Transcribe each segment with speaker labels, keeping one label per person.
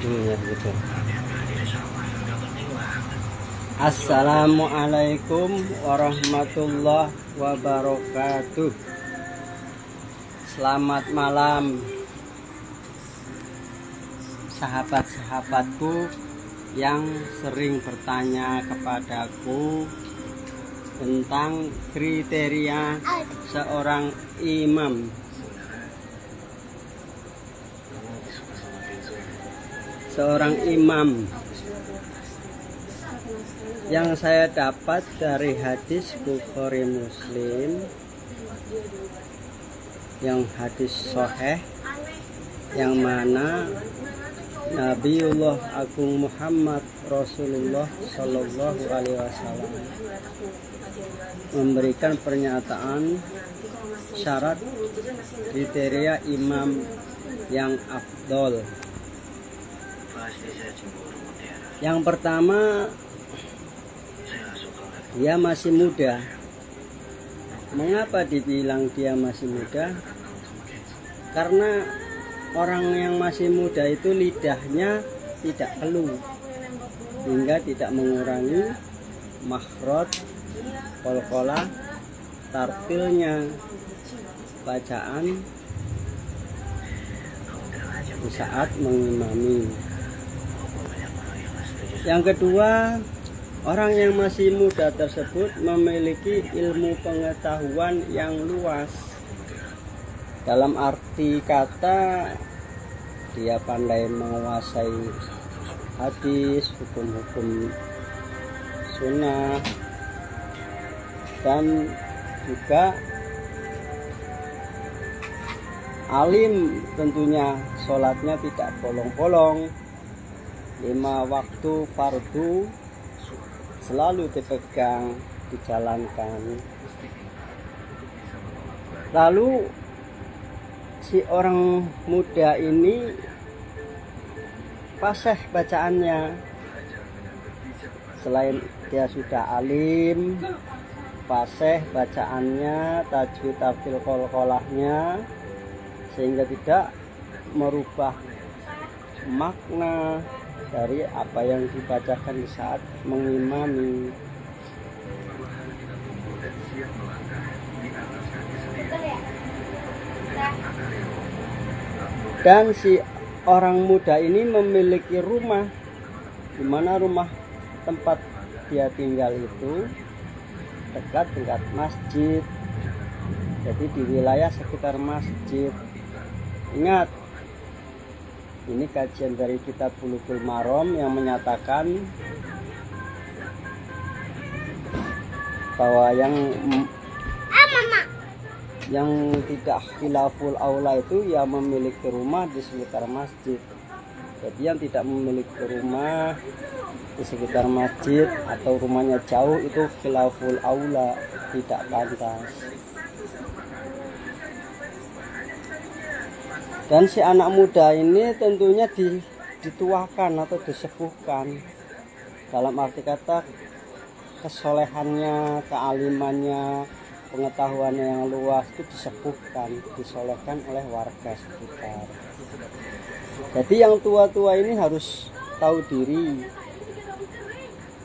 Speaker 1: Ya, gitu. Assalamualaikum warahmatullahi wabarakatuh. Selamat malam sahabat-sahabatku yang sering bertanya kepadaku tentang kriteria seorang imam. Seorang imam yang saya dapat dari hadis Bukhari Muslim, yang hadis sahih, yang mana Nabiullah Agung Muhammad Rasulullah Shallallahu Alaihi Wasallam memberikan pernyataan syarat kriteria imam yang afdol. Yang pertama, dia masih muda. Mengapa dibilang dia masih muda? Karena orang yang masih muda itu lidahnya tidak keluh, hingga tidak mengurangi makhraj, qalqalah, tartilnya bacaan di saat mengimami. Yang kedua, orang yang masih muda tersebut memiliki ilmu pengetahuan yang luas. Dalam arti kata, dia pandai menguasai hadis, hukum-hukum sunnah, dan juga alim tentunya, sholatnya tidak bolong-bolong, 5 waktu fardu selalu dipegang, dijalankan. Lalu si orang muda ini fasih bacaannya. Selain dia sudah alim, fasih bacaannya, tajwid tartil qalqalahnya, sehingga tidak merubah makna dari apa yang dibacakan di saat mengimami. Dan si orang muda ini memiliki rumah, di mana rumah tempat dia tinggal itu dekat dengan masjid. Jadi di wilayah sekitar masjid. Ingat, ini kajian dari kitab Bulughul Maram yang menyatakan bahwa yang tidak khilaful aula itu ya memiliki rumah di sekitar masjid. Jadi yang tidak memiliki rumah di sekitar masjid atau rumahnya jauh itu khilaful aula, tidak pantas. Dan si anak muda ini tentunya dituakan atau disepuhkan. Dalam arti kata, kesolehannya, kealimannya, pengetahuannya yang luas itu disepuhkan, disolehkan oleh warga sekitar. Jadi yang tua-tua ini harus tahu diri.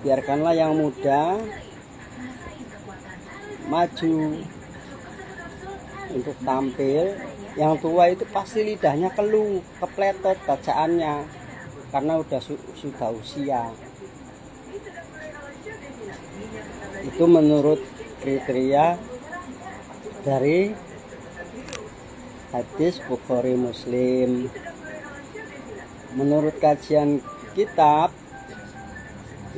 Speaker 1: Biarkanlah yang muda maju untuk tampil. Yang tua itu pasti lidahnya keluh, kepletot bacaannya karena sudah usia. Itu menurut kriteria dari hadis Bukhari Muslim. Menurut kajian kitab,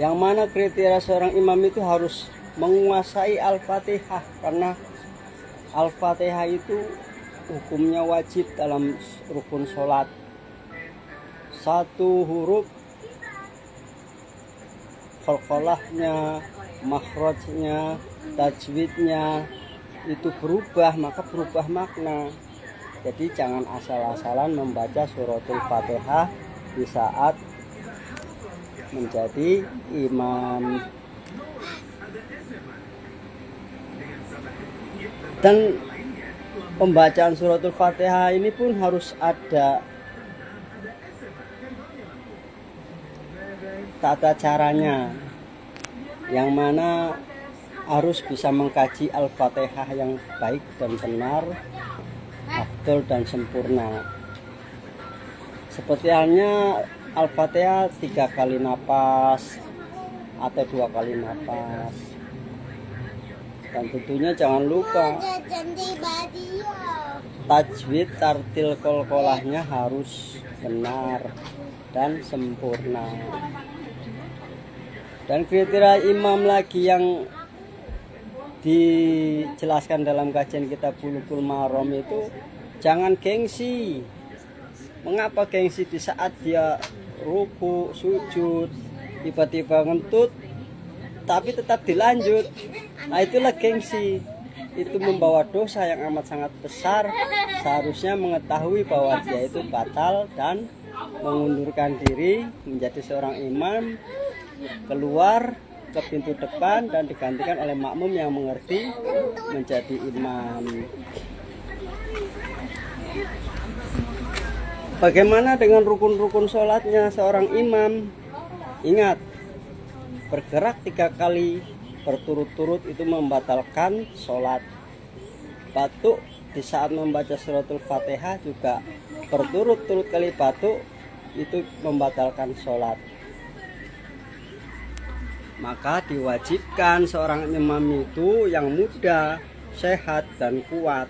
Speaker 1: yang mana kriteria seorang imam itu harus menguasai Al-Fatihah, karena Al-Fatihah itu hukumnya wajib dalam rukun sholat. 1 huruf qalqalahnya, makhrajnya, tajwidnya itu berubah, maka berubah makna. Jadi jangan asal-asalan membaca suratul Fatihah di saat menjadi imam. Dan pembacaan suratul Fatihah ini pun harus ada tata caranya, yang mana harus bisa mengkaji Al-Fatihah yang baik dan benar, afdol dan sempurna. Seperti halnya Al-Fatihah 3 kali napas atau 2 kali napas. Dan tentunya jangan lupa tajwid tartil qalqalahnya harus benar dan sempurna. Dan kriteria imam lagi yang dijelaskan dalam kajian kitab Bulughul Maram itu, jangan gengsi. Mengapa gengsi? Di saat dia ruku, sujud, tiba-tiba ngentut tapi tetap dilanjut, nah itulah gengsi. Itu membawa dosa yang amat sangat besar. Seharusnya mengetahui bahwa dia itu batal dan mengundurkan diri menjadi seorang imam, keluar ke pintu depan dan digantikan oleh makmum yang mengerti menjadi imam. Bagaimana dengan rukun-rukun sholatnya seorang imam? Ingat, bergerak 3 kali berturut-turut itu membatalkan sholat. Batuk di saat membaca suratul Fatihah juga berturut-turut kali batuk itu membatalkan sholat. Maka diwajibkan seorang imam itu yang muda, sehat dan kuat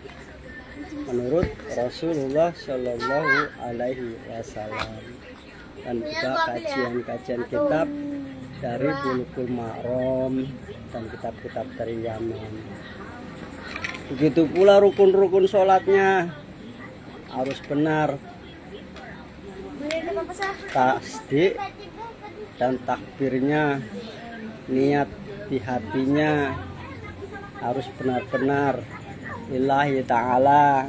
Speaker 1: menurut Rasulullah Shallallahu Alaihi Wasallam. Dan juga kajian-kajian kitab dari Bulughul Maram dan kitab-kitab dari Yaman. Begitu pula rukun-rukun sholatnya harus benar, tasdik dan takbirnya, niat di hatinya harus benar-benar lillahi ta'ala.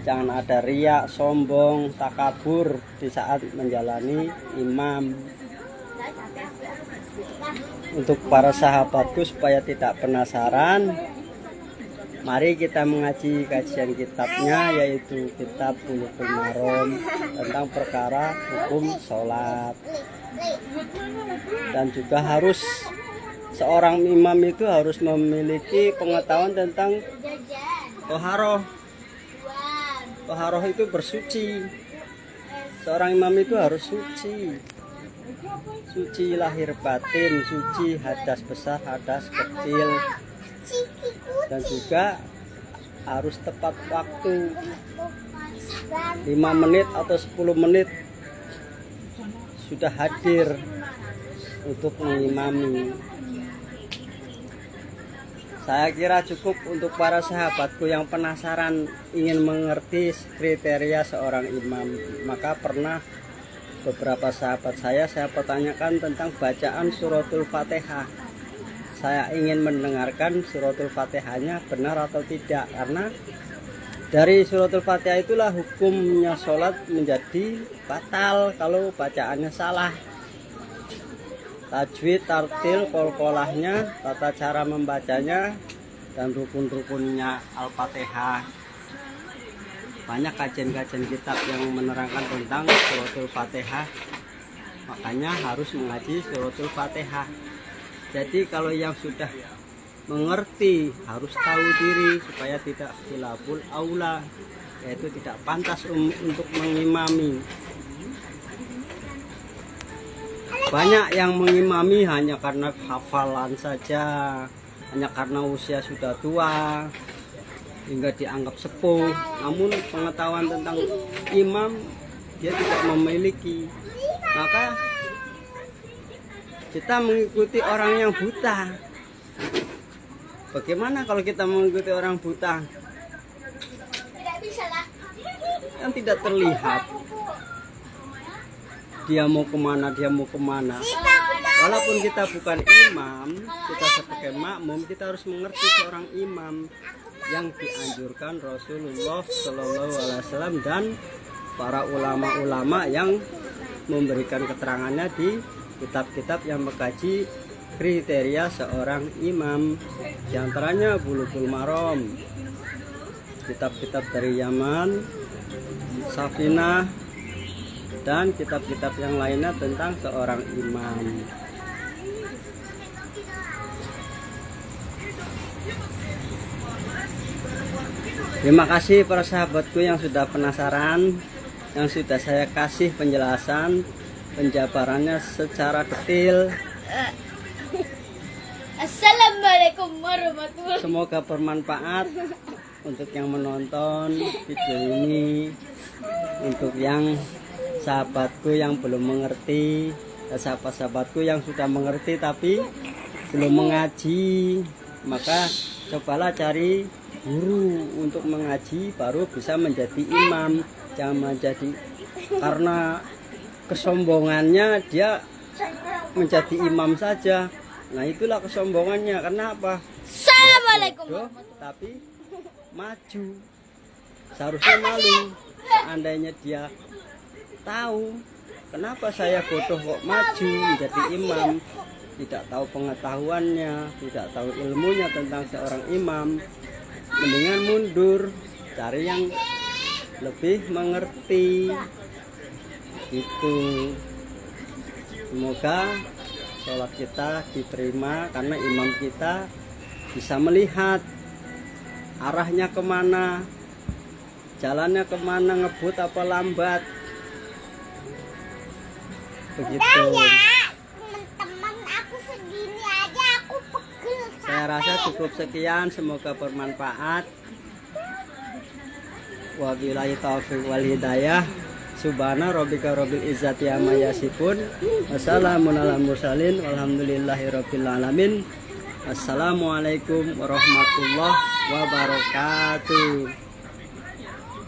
Speaker 1: Jangan ada riak, sombong, takabur di saat menjalani imam. Untuk para sahabatku supaya tidak penasaran, mari kita mengaji kajian kitabnya, yaitu kitab Bulughul Maram tentang perkara hukum sholat. Dan juga harus seorang imam itu harus memiliki pengetahuan tentang toharoh. Toharoh itu bersuci. Seorang imam itu harus suci. Suci lahir batin, suci hadas besar, hadas kecil. Dan juga harus tepat waktu, 5 menit atau 10 menit sudah hadir untuk mengimami. Saya kira cukup untuk para sahabatku yang penasaran ingin mengerti kriteria seorang imam. Maka pernah beberapa sahabat saya pertanyakan tentang bacaan suratul Fatihah. Saya ingin mendengarkan suratul Fatihahnya benar atau tidak, karena dari suratul Fatihah itulah hukumnya sholat menjadi batal kalau bacaannya salah. Tajwid, tartil, qalqalahnya, tata cara membacanya, dan rukun-rukunnya Al-Fatihah. Banyak kajian-kajian kitab yang menerangkan tentang suratul Fatihah. Makanya harus mengaji suratul Fatihah. Jadi kalau yang sudah mengerti harus tahu diri supaya tidak khilaful aula, yaitu tidak pantas untuk mengimami. Banyak yang mengimami hanya karena hafalan saja, hanya karena usia sudah tua hingga dianggap sepuh, namun pengetahuan tentang imam dia tidak memiliki. Maka kita mengikuti orang yang buta. Bagaimana kalau kita mengikuti orang buta yang tidak terlihat dia mau kemana, walaupun kita bukan imam, kita sebagai makmum, kita harus mengerti seorang imam yang dianjurkan Rasulullah Shallallahu Alaihi Wasallam dan para ulama-ulama yang memberikan keterangannya di kitab-kitab yang mengkaji kriteria seorang imam. Di antaranya Bulughul Maram, kitab-kitab dari Yaman, Safinah, dan kitab-kitab yang lainnya tentang seorang imam. Terima kasih para sahabatku yang sudah penasaran, yang sudah saya kasih penjelasan, penjabarannya secara detail.
Speaker 2: Assalamualaikum warahmatullahi wabarakatuh.
Speaker 1: Semoga bermanfaat untuk yang menonton video ini, untuk yang sahabatku yang belum mengerti, sahabat-sahabatku yang sudah mengerti tapi belum mengaji, maka cobalah cari guru untuk mengaji baru bisa menjadi imam. Jangan menjadi karena kesombongannya dia menjadi imam saja. Nah, itulah kesombongannya. Kenapa?
Speaker 2: Assalamualaikum
Speaker 1: Bodoh, tapi maju. Seharusnya malu. Seandainya dia tahu kenapa saya bodoh kok maju menjadi imam, tidak tahu pengetahuannya, tidak tahu ilmunya tentang seorang imam, mendingan mundur, cari yang lebih mengerti. Itu semoga sholat kita diterima karena imam kita bisa melihat arahnya kemana, jalannya kemana, ngebut apa lambat. Begitu.
Speaker 2: teman-teman, aku segini aja aku pegel.
Speaker 1: Saya rasa cukup sekian, semoga bermanfaat. Wabillahi taufiq wal hidayah. Subhana rabbika rabbil izzati amma yasifun. Wassalamun ala mursalin walhamdulillahi rabbil alamin. Assalamualaikum warahmatullahi wabarakatuh.